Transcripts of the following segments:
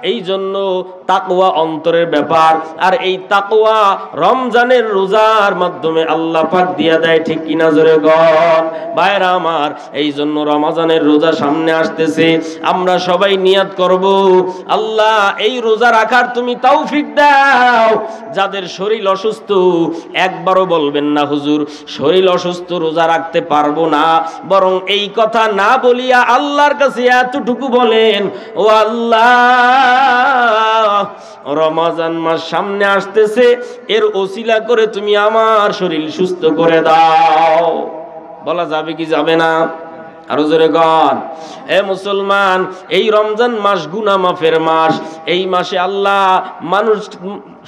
এই জন্য তাকওয়া অন্তরের ব্যাপার, আর এই তাকওয়া রমজানের রোজার মাধ্যমে আল্লাহ পাক দিয়া দেয়, ঠিক কিনা জোরে গণ ভাইরা আমার। এই জন্য রমজানের রোজা সামনে আসতেছে, আমরা সবাই নিয়াত করব, আল্লাহ এই রোজা রাখার তুমি তৌফিক দাও। যাদের শরীর অসুস্থ একবারও বলবেন না হুজুর শরীর অসুস্থ রোজা রাখতে পারবো না, বরং এই কথা না বলিয়া আল্লাহর কাছে এতটুকু বলেন, ও আল্লাহ রমজান মাস সামনে আসতেছে, এর ওসিলা করে তুমি আমার শরীর সুস্থ করে দাও। বলা যাবে কি যাবে না? আরো জোরে গান। হে মুসলমান, এই রমজান মাস গুনাহ মাফের মাস। এই মাসে আল্লাহ মানুষ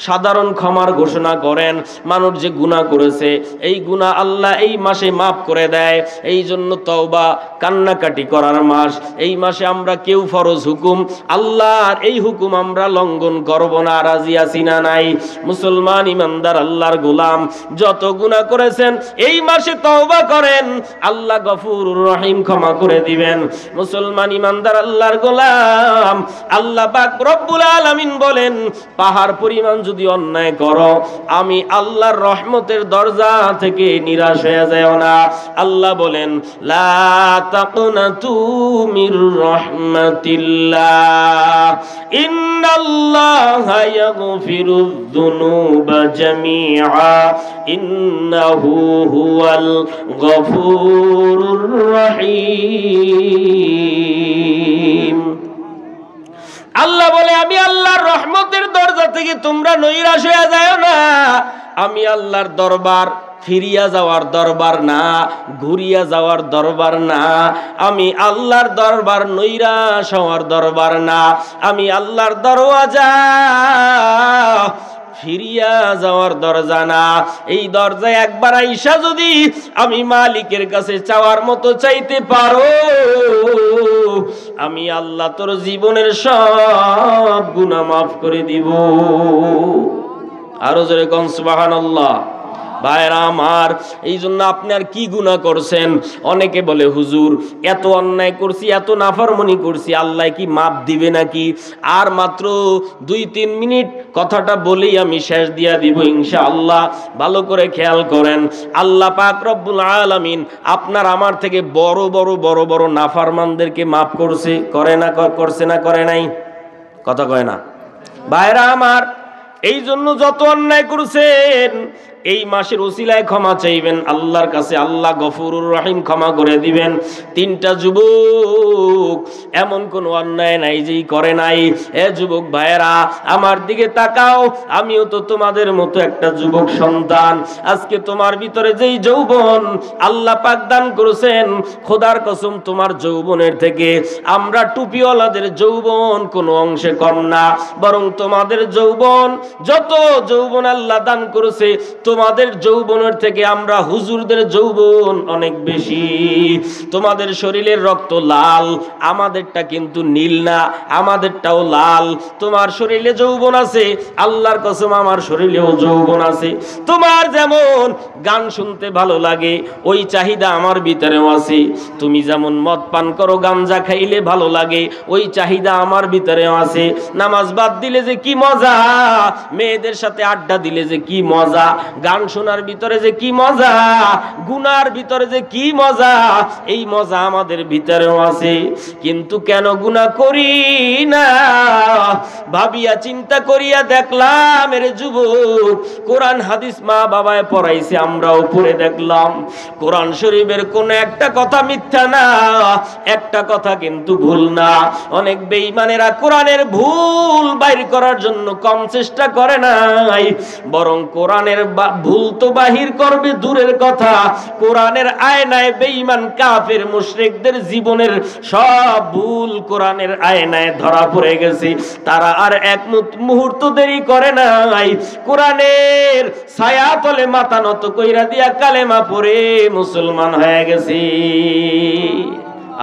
সাধারণ ক্ষমার ঘোষণা করেন। মানুষ যে গুনাহ করেছে এই গুনাহ আল্লাহ এই মাসে মাফ করে দেয়। এই জন্য তওবা কান্নাকাটি করার মাস। এই মাসে আমরা কেউ ফরজ হুকুম আল্লাহর এই হুকুম আমরা লঙ্ঘন করব না। রাজি আছি না নাই? মুসলমান ইমানদার আল্লাহর গোলাম যত গুনাহ করেছেন এই মাসে তওবা করেন, আল্লাহ গফুরুর রহিম ক্ষমা করে দিবেন। মুসলমান ইমানদার আল্লাহর গোলাম আল্লাহ পাক রব্বুল আলামিন বলেন, পাহাড় পরিমাণ যদি অন্যায় করো আমি আল্লাহর রহমতের দরজা থেকে নিরাশ হয়ে যাও না। আল্লাহ বলেন, লা তাকনাতু মির রাহমাতিল্লাহ ইন্নাল্লাহা ইয়াগফিরুয যুনুবা জামিআ ইন্নাহু হুয়াল গফুরুর রহিম। আল্লাহ বলে, আমি আল্লাহর রহমতের দরজা থেকে তোমরা নৈরাশ হয়ে যাও না। আমি আল্লাহর দরবার ফিরিয়া যাওয়ার দরবার না, ঘুরিয়া যাওয়ার দরবার না। আমি আল্লাহর দরবার নৈরাশ হওয়ার দরবার না। আমি আল্লাহর দরওয়াজা ফিরিয়া যাওয়ার দরজা না। এই দরজায় একবার আইসা যদি আমি মালিকের কাছে চাওয়ার মতো চাইতে পারো, আমি আল্লাহ তোর জীবনের সব গুনাহ মাফ করে দিব। আরো জোরে কোন সুবহানাল্লাহ। ভাইরা আমার, এই জন্য আপনি আর কি গুনাহ করছেন? অনেকে বলে হুজুর এত অন্যায় করছি, এত নাফরমানি করছি, আল্লাহ কি মাপ দিবে নাকি? আর মাত্র 2-3 মিনিট কথাটা বলেই আমি শেষ দিয়া দিব ইনশাআল্লাহ। ভালো করে খেয়াল করেন, আল্লাহ পাক রব্বুল আলামিন আপনার আমার থেকে বড় বড় নাফরমানদেরকে মাফ করছে, করে না? করছে না করে নাই? কথা কয় না ভাইরা আমার। এই জন্য যত অন্যায় করছেন এই মাসের ওসিলায় ক্ষমা চাইবেন আল্লাহর কাছে, আল্লাহ গফুরুর রহিম ক্ষমা করে দিবেন। 3টা যুবক এমন কোন অন্যায় নাই যেই করে নাই। এ যুবক ভাইয়েরা আমার দিকে তাকাও, আমিও তো তোমাদের মতো একটা যুবক সন্তান। আজকে তোমার ভিতরে যেই যৌবন আল্লাহ পাক দান করেছেন, খোদার কসম তোমার যৌবনের থেকে আমরা টুপিওয়ালাদের যৌবন কোনো অংশে কম না, বরং তোমাদের যৌবন যত যৌবন আল্লাহ দান করেছে তোমাদের যৌবনের থেকে আমরা হুজুরদের যৌবন অনেক বেশি। তোমাদের শরীরের রক্ত লাল, আমাদেরটা কিন্তু নীল না, আমাদেরটাও লাল। তোমার শরীরে যৌবন আছে, আল্লাহর কসম আমার শরীরেও যৌবন আছে। তোমার যেমন গান শুনতে ভালো লাগে ওই চাহিদা আমার ভিতরেও আছে। তুমি যেমন মদ পান করো, গাঞ্জা খাইলে ভালো লাগে ওই চাহিদা আমার ভিতরেও আছে। নামাজ বাদ দিলে যে কি মজা, মেয়েদের সাথে আড্ডা দিলে যে কি মজা, গান শোনার ভিতরে যে কি মজা, গুনার ভিতরে যে কি মজা, এই মজা আমাদের ভিতরেও আছে। কিন্তু কেন গুনাহ করি না? ভাবিয়া চিন্তা করিয়া দেখলাম এর যুবক, কোরআন হাদিস মা বাবায় পড়াইছে, আমরাও পড়ে দেখলাম কোরআন শরীফের কোন একটা কথা মিথ্যা না, একটা কথা কিন্তু ভুল না। অনেক বেঈমানেরা কোরআনের ভুল বাইর করার জন্য কম চেষ্টা করে নাই, বরং কোরআনের ভুল তো বাহির করবে দূরের কথা, কোরআনের আয়নায় বেঈমান কাফের মুশরিকদের জীবনের সব ভুল কোরআনের আয়নায় ধরা পড়ে গেছে। তারা আর এক মুহূর্ত দেরি করে নাই, কোরআনের ছায়া তলে মাথা নত কইরা দিয়া কালেমা পড়ে মুসলমান হয়ে গেছে।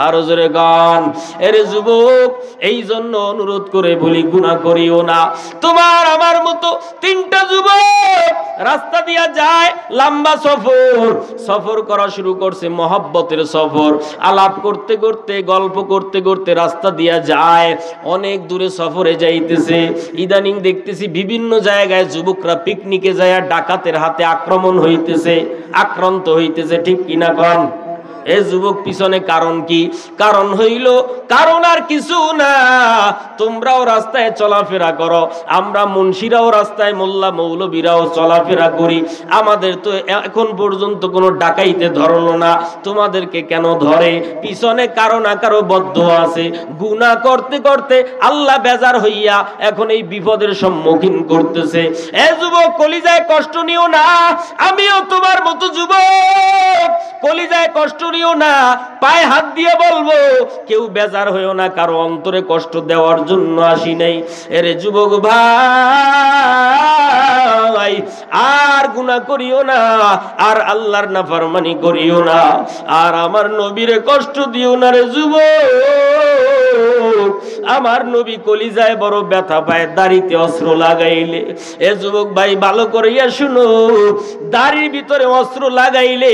আর জোরে গান। এরে যুবক, এই জন্য অনুরোধ করে বলি, গুনাহ করিও না। তোমার আমার মতো তিনটা যুবক রাস্তা দিয়া যায়, লম্বা সফর করা শুরু করছে, মহব্বতের সফর। আলাপ করতে করতে, গল্প করতে করতে রাস্তা দিয়া যায়, অনেক দূরে সফরে যাইতেছে। ইদানিং দেখতেছি বিভিন্ন জায়গায় যুবকরা পিকনিকে যায় ডাকাতের হাতে আক্রান্ত হইতেছে। ঠিক কিনা কন? এ যুবক, পিছনে কারণ কি? কারণ হইল, কারণ আর কিছু না, তোমরাও রাস্তায় চলাফেরা করো, আমরা মুন্সিরাও রাস্তায়, মোল্লা মৌলবীরাও চলাফেরা করি, আমাদের তো এখন পর্যন্ত কোনো ডাকাইতে ধরলো না, তোমাদেরকে কেন ধরে? পিছনে কারো না কারো বদ্ধ আছে। গুনাহ করতে করতে আল্লাহ বেজার হইয়া এখন এই বিপদের সম্মুখীন করতেছে। এ যুবক, কলিজায় কষ্ট নিও না, আমিও তোমার মতো যুবক, কলিজায় কষ্ট নিও না, পায়ে হাত দিয়ে বলবো, কেউ বেজার হইও না, কারো অন্তরে কষ্ট দেওয়ার জন্য আসি নাই। এরে যুবক ভাই, আর গুনাহ করিও না, আর আল্লাহর নাফরমানি করিও না, আর আমার নবীরে কষ্ট দিও না রে যুবক। আমার নবী কলিজায় বড় ব্যথা পায় দাড়িতে অস্ত্র লাগাইলে। এ যুবক ভাই, ভালো করিয়া শুনো, দাড়ির ভিতরে অস্ত্র লাগাইলে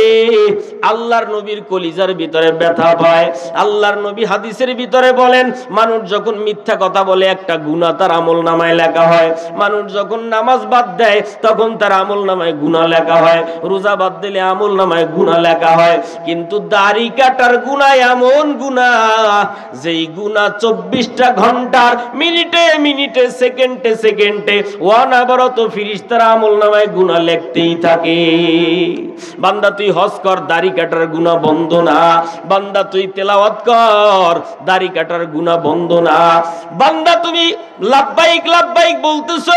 আল্লাহর নবীর কলিজার ভিতরে ব্যথা পায়। আল্লাহর নবী হাদিসের ভিতরে বলেন, মানুষ যখন মিথ্যা কথা বলে একটা গুনাহ তার আমলনামায় লেখা হয়, মানুষ যখন নামাজ বাদ দেয় তখন তার আমলনামায় গুনাহ লেখা হয়, রোজা বাদ দিলে আমলনামায় গুনাহ লেখা হয়, কিন্তু দাড়ি কাটার গুনাহ এমন গুনাহ, যেই গুনাহ 24টা ঘন্টার মিনিটে মিনিটে, সেকেন্ডে সেকেন্ডে অনবরত ফেরেশতারা আমলনামায় গুনাহ লিখতেই থাকে। বান্দা তুই হজ কর, দাড়ি কাটার গুনাহ বন্ধ না। বান্দা তুই তেলাওয়াত কর, দাড়ি কাটার গুনাহ বন্ধ না। বান্দা তুমি লাব্বাইক লাব্বাইক বলতেছো,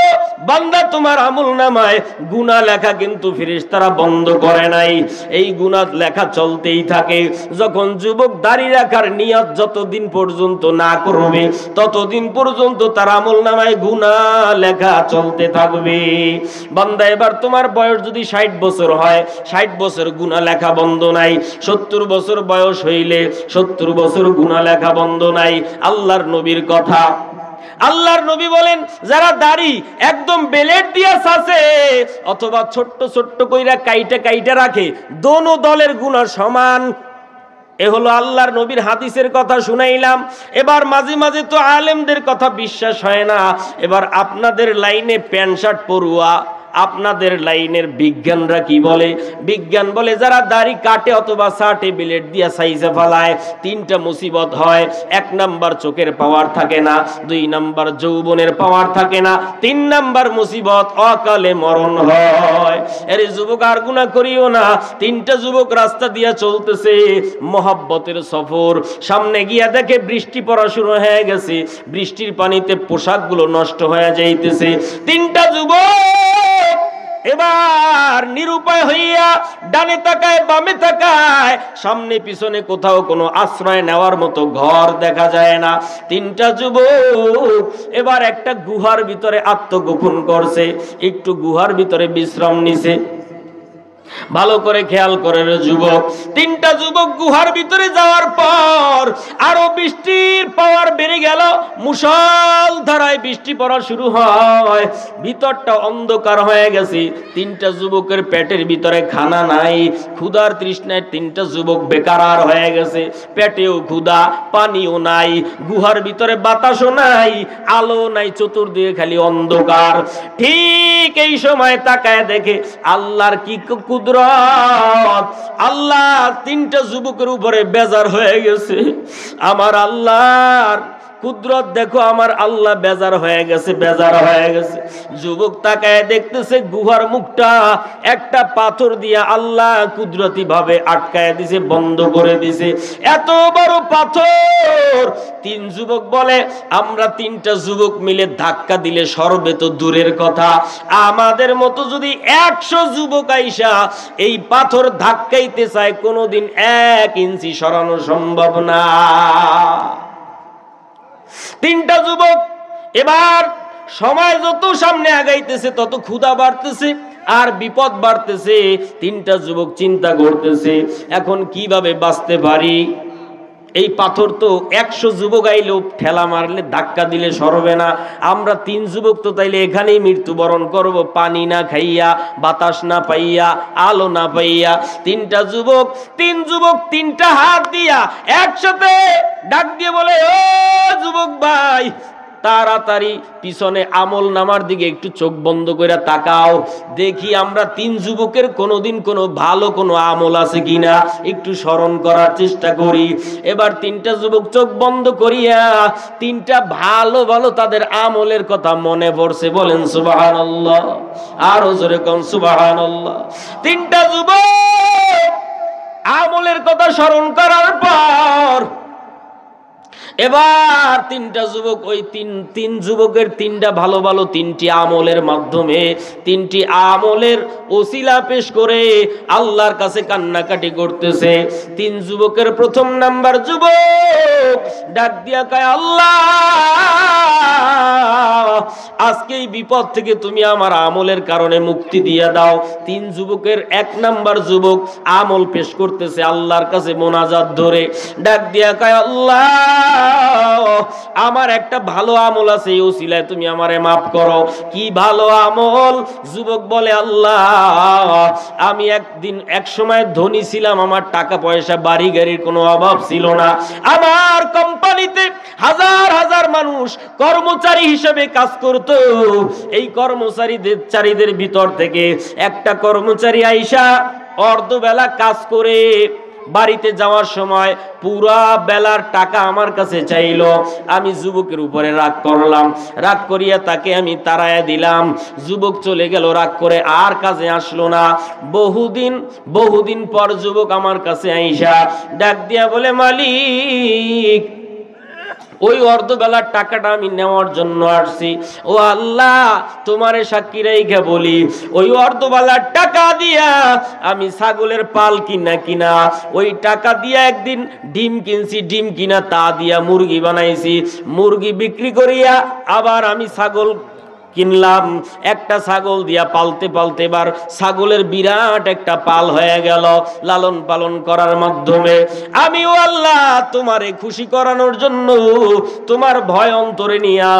বান্দা তোমার আমলনামায় গুনাহ লেখা কিন্তু ফেরেশতারা বন্ধ করে নাই, এই গুনাহ লেখা চলতেই থাকে। যখন যুবক দাড়ি রাখার নিয়ত যতদিন পর্যন্ত না করবে, ততদিন পর্যন্ত তার আমলনামায় গুনাহ লেখা চলতে থাকবে। বান্দা, এবার তোমার বয়স যদি 60 বছর হয়, 60 বছর গুনাহ লেখা বন্ধ নাই। 70 বছর বয়স হইলে 70 বছর গুনাহ লেখা বন্ধ নাই। আল্লাহর নবীর কথা, আল্লাহর নবী বলেন, যারা দাড়ি একদম বেলেট দিয়া ছাছে অথবা ছোট্ট ছোট্ট কইরা কাইটা রাখে, দোনো দলের গুনাহ সমান। এ হলো আল্লাহর নবীর হাদিসের কথা শুনাইলাম। এবার মাঝে মাঝে তো আলেমদের কথা বিশ্বাস হয় না, এবার আপনাদের লাইনে প্যান্ট শার্ট পরুয়া, আপনাদের লাইনের বিজ্ঞানরা কি বলে? বিজ্ঞান বলে, যারা দাড়ি কাটে অথবা সাটে বিলেট দিয়া সাইজে ফেলায়, 3টা মুসিবত হয়। 1 নাম্বার চোখের পাওয়ার থাকে না, 2 নাম্বার যৌবনের পাওয়ার থাকে না, 3 নাম্বার মুসিবত অকালে মরণ হয়। এর যুবক, আর গুনাহ করিও না। 3টা যুবক রাস্তা দিয়া চলতেছে, মহব্বতের সফর। সামনে গিয়া দেখে বৃষ্টি পড়া শুরু হয়ে গেছে, বৃষ্টির পানিতে পোশাকগুলো নষ্ট হয়ে যাইতেছে। 3টা যুবক এবার নিরুপায় হইয়া ডানে তাকায়, বামে তাকায়, সামনে পিছনে কোথাও কোনো আশ্রয় নেওয়ার মতো ঘর দেখা যায় না। 3টা যুবক এবার একটা গুহার ভিতরে আত্মগোপন করছে, একটু গুহার ভিতরে বিশ্রাম নিছে। ভালো করে খেয়াল করে রে যুবক, 3টা যুবক গুহার ভিতরে যাওয়ার পর আরো বৃষ্টির পাওয়ার বেড়ে গেল, মুষলধারায় বৃষ্টি পড়া শুরু হয়, ভিতরটা অন্ধকার হয়ে গেছে। 3টা যুবকের পেটের ভিতরে খানা নাই, ক্ষুধার তৃষ্ণায় 3টা যুবক বেকারার হয়ে গেছে, পেটেও ক্ষুধা, পানিও নাই, গুহার ভিতরে বাতাসও নাই, আলো নাই, চতুর্দিকে খালি অন্ধকার। ঠিক এই সময় তাকায় দেখে আল্লাহর কি কুদরত, আল্লাহ 3টা যুবকের উপরে বেজার হয়ে গেছে। আমার আল্লাহর কুদরত দেখো, আমার আল্লাহ বেজার হয়ে গেছে। যুবক তাকায় দেখতেছে গুহার মুখটা একটা পাথর দিয়া আল্লাহ কুদরতি ভাবে আটকায় দিছে, বন্ধ করে দিছে। এত বড় পাথর, 3 যুবক বলে, আমরা 3টা যুবক মিলে ধাক্কা দিলে সরবে তো দূরের কথা, আমাদের মতো যদি 100 যুবক আইসা এই পাথর ধাক্কাইতে চায়, কোনোদিন 1 ইঞ্চি সরানো সম্ভব না। 3টা যুবক এবার সময় যত সামনে আগাইতেছে তত ক্ষুধা বাড়তেছে আর বিপদ বাড়তেছে। 3টা যুবক চিন্তা করতেছে, এখন কিভাবে বাঁচতে পারি। এই পাথর তো 100 যুবক আইলেও ঠেলা মারলে ধাক্কা দিলে সরবে না। আমরা 3 যুবক তো তাইলে এখানেই মৃত্যুবরণ করব, পানি না খাইয়া, বাতাস না পাইয়া, আলো না পাইয়া। 3টা যুবক, 3 যুবক 3টা হাত দিয়া একসাথে ডাক দিয়ে বলে, ও যুবক ভাই, তাড়াতাড়ি পিছনে আমল নামার দিকে একটু চোখ বন্ধ করে তাকাও, দেখি আমরা 3 যুবকের কোনোদিন কোনো ভালো কোনো আমল আছে কিনা একটু স্মরণ করার চেষ্টা করি। এবার 3টা যুবক চোখ বন্ধ করিয়া 3টা ভালো ভালো তাদের আমলের কথা মনে পড়ছে। বলেন সুবহানাল্লাহ, আরো জোরে কোন সুবহানাল্লাহ। 3টা যুবক আমলের কথা স্মরণ করার পর এবার 3টা যুবক, ওই তিন যুবকের 3টা ভালো ভালো 3টি আমলের মাধ্যমে 3টি আমলের ওসিলা পেশ করে আল্লাহর কাছে কান্নাকাটি করতেছে। 3 যুবকের প্রথম নাম্বার যুবক ডাক দিয়া কয়, আল্লাহ, আজকে এই বিপদ থেকে তুমি আমার আমলের কারণে মুক্তি দিয়ে দাও। 3 যুবকের 1 নাম্বার যুবক আমল পেশ করতেছে আল্লাহর কাছে মোনাজাত ধরে, ডাক দিয়া কয়, আল্লাহ, আমার একটা ভালো আমল আছে, এই ওসিলায় তুমি আমারে মাফ করো। কি ভালো আমল? যুবক বলে, আল্লাহ, আমি এক সময় ধনী ছিলাম, আমার টাকা পয়সা বাড়ি গাড়ির কোনো অভাব ছিল না। আমার কোম্পানিতে হাজার হাজার মানুষ কর্মচারী হিসেবে কাজ করত। এই কর্মচারীদের ভিতর থেকে একটা কর্মচারী আইসা অর্ধবেলা কাজ করে বাড়িতে যাওয়ার সময় পুরা বেলার টাকা আমার কাছে চাইলো। আমি যুবকের উপরে রাগ করলাম, রাগ করিয়া তাকে আমি তাড়াইয়া দিলাম। যুবক চলে গেল, রাগ করে আর কাজে আসলো না। বহুদিন পর যুবক আমার কাছে আইসা ডাক দিয়া বলে, মালিক, ওই অর্ধবেলার টাকাটা আমি নেওয়ার জন্য আসছি। ও আল্লাহ, তোমারে সাক্ষী রেখে বলি, ওই অর্ধবেলার টাকা দিয়া আমি ছাগলের পাল কিনা, ওই টাকা দিয়া একদিন ডিম কিনছি, ডিম কিনা তা দিয়া মুরগি বানাইছি, মুরগি বিক্রি করিয়া আবার আমি ছাগল কিনলাম। একটা ছাগল দিয়া পালতে পালতে এবার ছাগলের বিরাট একটা পাল হয়ে গেল। লালন পালন করার মাধ্যমে আমি, ও আল্লাহ, তোমারে খুশি করানোর জন্য তোমার ভয় অন্তরে নিয়া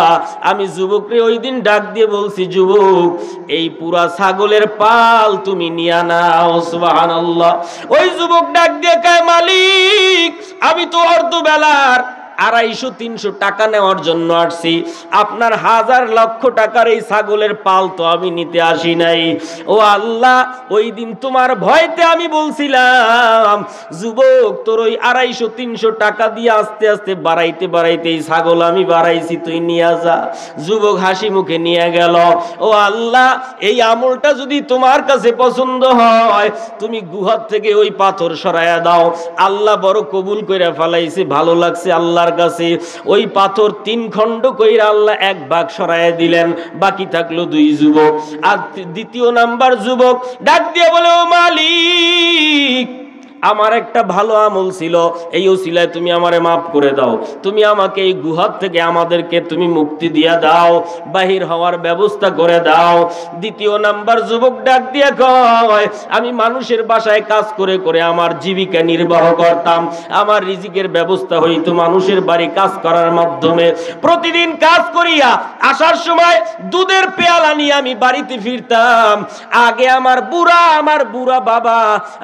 আমি যুবকরে ওই দিন ডাক দিয়ে বলছি, যুবক, এই পুরা ছাগলের পাল তুমি নিয়া নাও। সুবহানাল্লাহ। ওই যুবক ডাক দিয়ে কয়, মালিক, আমি তো অর্ধবেলার 250-300 টাকা নেওয়ার জন্য আসছি, আপনার হাজার লক্ষ টাকার এই ছাগলের পাল তো আমি নিতে আসি নাই। ও আল্লাহ, ওই দিন তোমার ভয়তে আমি বলছিলাম, যুবক, তোর ওই 250-300 টাকা দিয়ে আস্তে আস্তে বাড়াইতে এই ছাগল আমি বাড়াইছি, তুই নিয়ে যা। যুবক হাসি মুখে নিয়ে গেল। ও আল্লাহ, এই আমলটা যদি তোমার কাছে পছন্দ হয়, তুমি গুহার থেকে ওই পাথর সরাইয়া দাও। আল্লাহ বড় কবুল করে ফেলাইছে, ভালো লাগছে আল্লাহ কাছে। ওই পাথর 3 খণ্ড কইরা আল্লাহ 1 ভাগ সরাইয়া দিলেন, বাকি থাকলো 2 যুবক। আর 2য় নাম্বার যুবক ডাক দিয়ে বলে, ও মালিক, আমার একটা ভালো আমল ছিল, এই ওসিলায় তুমি আমারে মাফ করে দাও, তুমি আমাকে এই গুহার থেকে আমাদেরকে তুমি মুক্তি দিয়া দাও, বাহির হওয়ার ব্যবস্থা করে দাও। 2য় নাম্বার যুবক ডাক দিয়ে কয়, আমি মানুষের বাসায় কাজ করে করে আমার জীবিকা নির্বাহ করতাম, আমার রিজিকের ব্যবস্থা হইতো মানুষের বাড়ি কাজ করার মাধ্যমে। প্রতিদিন কাজ করিয়া আসার সময় দুধের পেয়ালা নিয়ে আমি বাড়িতে ফিরতাম। আগে আমার বুড়া বাবা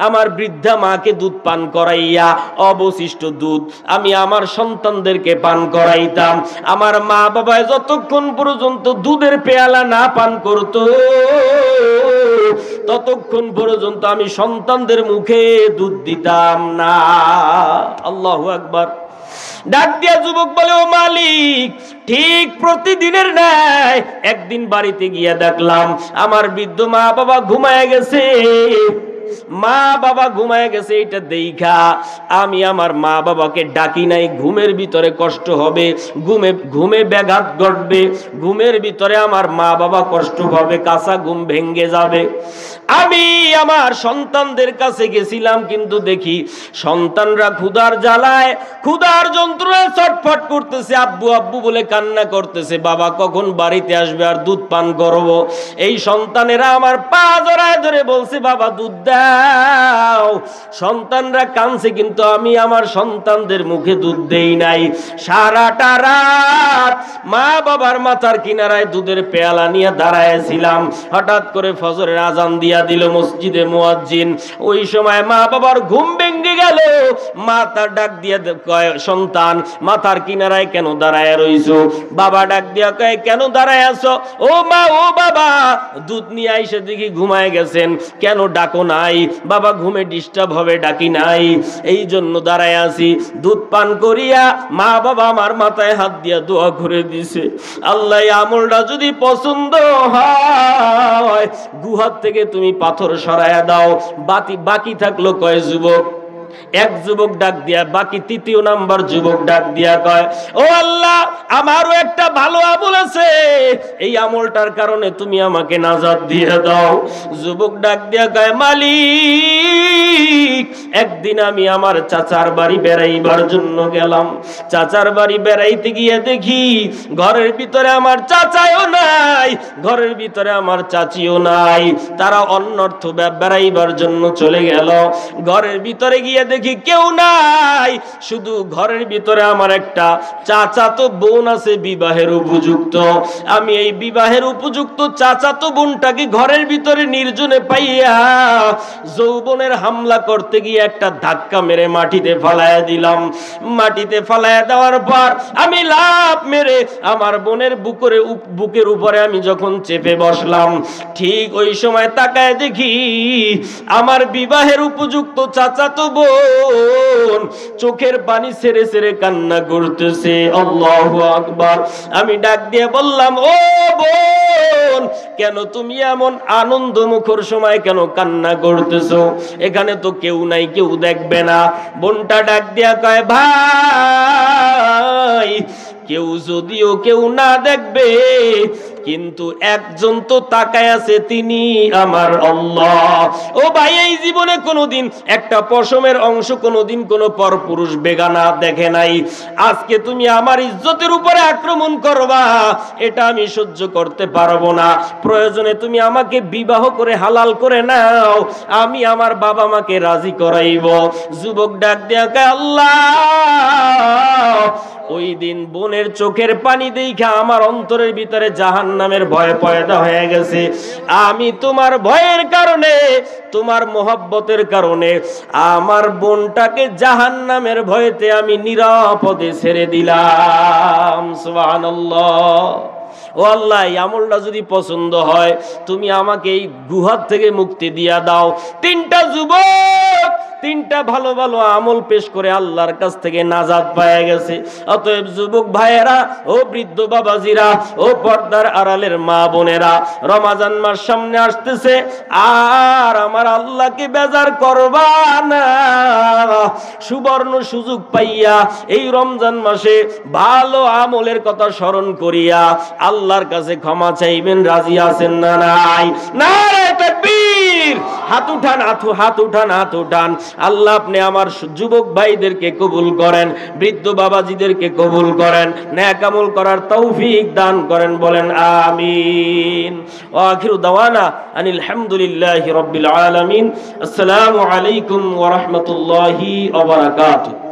আমার বৃদ্ধা মা দুধ পান করাইয়া অবশিষ্ট দুধ আমি আমার সন্তানদেরকে পান করাইতাম। আমার মা বাবা যতক্ষণ পর্যন্ত দুধের পেয়ালা না পান করত, ততক্ষণ পর্যন্ত আমি সন্তানদের মুখে দুধ দিতাম না। আল্লাহু আকবার। ডাক দিয়া যুবক বলে, ও মালিক, ঠিক প্রতিদিনের ন্যায় একদিন বাড়িতে গিয়া দেখলাম আমার বৃদ্ধ মা বাবা ঘুমায় গেছে। এটা দেখা আমি আমার মা বাবাকে ডাকি নাই। ঘুমের ভিতরে কষ্ট হবে, ঘুমে ব্যাঘাত ঘটবে, ঘুমের ভিতরে আমার মা বাবা কষ্ট পাবে, কাঁচা ঘুম ভেঙ্গে যাবে। আমি আমার সন্তানদের কাছে গেছিলাম, কিন্তু দেখি সন্তানরা ক্ষুধার জ্বালায়, ক্ষুধার যন্ত্রণায় ছটফট করতেছে, আব্বু আব্বু বলে কান্না করতেছে, বাবা কখন বাড়িতে আসবে আর দুধ পান করব। এই সন্তানেরা আমার পা জড়ায় ধরে বলছে, বাবা দুধ দাও। সন্তানরা কাঁদছে কিন্তু আমি আমার সন্তানদের মুখে দুধ দেই নাই। সারাটা রাত মা বাবার মাথার কিনারায় দুধের পেয়ালা নিয়ে দাঁড়ায়ছিলাম। হঠাৎ করে ফজরের আজান দিয়া দিল মসজিদে মুয়াজ্জিন। ওই সময় মা বাবার ঘুম ভেঙে গেল। মাথা ডাক দিয়া কয়, সন্তান মাথার কিনারায় কেন দাঁড়ায় রইছো? বাবা ডাক দিয়া কয়, কেন দাঁড়ায় আছো? ও মা, ও বাবা, দুধ নিয়ে আইসে দেখি ঘুমায় গেছেন, কেন ডাকো নাই? বাবা ঘুমে ডিস্টার্ব হবে, ডাকি নাই, এই জন্য দাঁড়ায় আছি। দুধ পান করিয়া মা বাবা আমার মাথায় হাত দিয়া দোয়া করে দিছে, আল্লাহ আমলটা যদি পছন্দ হয় গুহার থেকে তুমি পাথর সরাইয়া দাও। বাকি থাকলো কয় যুবক? এক যুবক ডাক দিয়া, বাকি তৃতীয় নাম্বার যুবক ডাক দিয়া কয়, ও আল্লাহ, আমারও একটা ভালো আমল আছে, এই আমলটার কারণে তুমি আমাকে নাজাত দিয়ে দাও। যুবক ডাক দিয়া কয়, মালিক, একদিন আমি আমার চাচার বাড়ি বেড়াইবার জন্য গেলাম। চাচার বাড়ি বেড়াইতে গিয়ে দেখি ঘরের ভিতরে আমার চাচাও নাই, ঘরের ভিতরে আমার চাচিও নাই, তারা অন্যর্থ বেড়াইবার জন্য চলে গেল। ঘরের ভিতরে গিয়ে দেখি কেউ নাই, শুধু ঘরের ভিতরে আমার একটা চাচাতো বোন আছে বিবাহের উপযুক্ত। আমি এই বিবাহের উপযুক্ত চাচাতো বোনটাকে ঘরের ভিতরে নির্জনে পাইয়া যৌবনের হামলা করতে গিয়ে একটা ধাক্কা মেরে মাটিতে ফালাইয়া দিলাম। মাটিতে ফালাইয়া দেওয়ার পর আমি লাফ মেরে আমার বোনের বুকের উপরে আমি যখন চেপে বসলাম, ঠিক ওই সময় তাকায় দেখি আমার বিবাহের উপযুক্ত চাচাতো বোন চোখের পানি ছেড়ে ছেড়ে কান্না করতেছে। আল্লাহু আকবার। আমি ডাক দিয়ে বললাম, ও বোন, কেন তুমি এমন আনন্দ মুখর সময় কেন কান্না করতেছো? এখানে তো কেউ নাই, কেউ দেখবে না। বোনটা ডাক দিয়া কয়, ভাই, কেউ যদিও কেউ না দেখবে, কিন্তু একজন তো তাকায় আছে, তিনি আমার আল্লাহ। ও ভাই, এই জীবনে কোনোদিন একটা পশমের অংশ কোনোদিন কোনো পরপুরুষ বেগানা দেখে নাই। আজকে তুমি আমার ইজ্জতের উপরে আক্রমণ করবা, এটা আমি সহ্য করতে পারবো না। প্রয়োজনে তুমি আমাকে বিবাহ করে হালাল করে নাও, আমি আমার বাবা মাকে রাজি করাইব। যুবক ডাক দেয়া কয়, আল্লাহ, ওই দিন বোনের চোখের পানি দেখা আমার অন্তরের ভিতরে জাহান্নামের ভয় পয়দা হয়ে গেছে। আমি তোমার ভয়ের কারণে, তোমার মোহাব্বতের কারণে আমার বোনটাকে জাহান্নামের ভয়েতে আমি নিরাপদে ছেড়ে দিলাম। সুবহানাল্লাহ। ও আল্লাহ, এই আমলটা যদি পছন্দ হয় তুমি আমাকে এই গুহার থেকে মুক্তি দিয়া দাও। তিনটা যুবক তিনটা ভালো ভালো আমল পেশ করে আল্লাহর কাছ থেকে নাজাত পাওয়া গেছে। অতএব যুবক ভাইয়েরা, ও বৃদ্ধ বাবাজিরা, ও পর্দার আড়ালের মা বোনেরা, রমজান মাস সামনে আসতেছে, আর আমার আল্লাহকে বেজার করবা না। সুবর্ণ সুযোগ পাইয়া এই রমজান মাসে ভালো আমলের কথা স্মরণ করিয়া আল্লাহর কাছে ক্ষমা চাইবেন। রাজি আছেন না নাই? নারে তাকবীর! হাত উঠান, হাত উঠান, হাত উঠান। আল্লাহ আপনি আমার যুবক ভাইদেরকে কবুল করেন, বৃদ্ধ বাবাজিদেরকে কবুল করেন, নেক আমল করার তৌফিক দান করেন। বলেন আমিন। ওয়া আখিরু দাওয়ানা আনিল হামদুলিল্লাহি রাব্বিল আলামিন। আসসালামু আলাইকুম ওয়া রাহমাতুল্লাহি ওয়া বারাকাতুহু।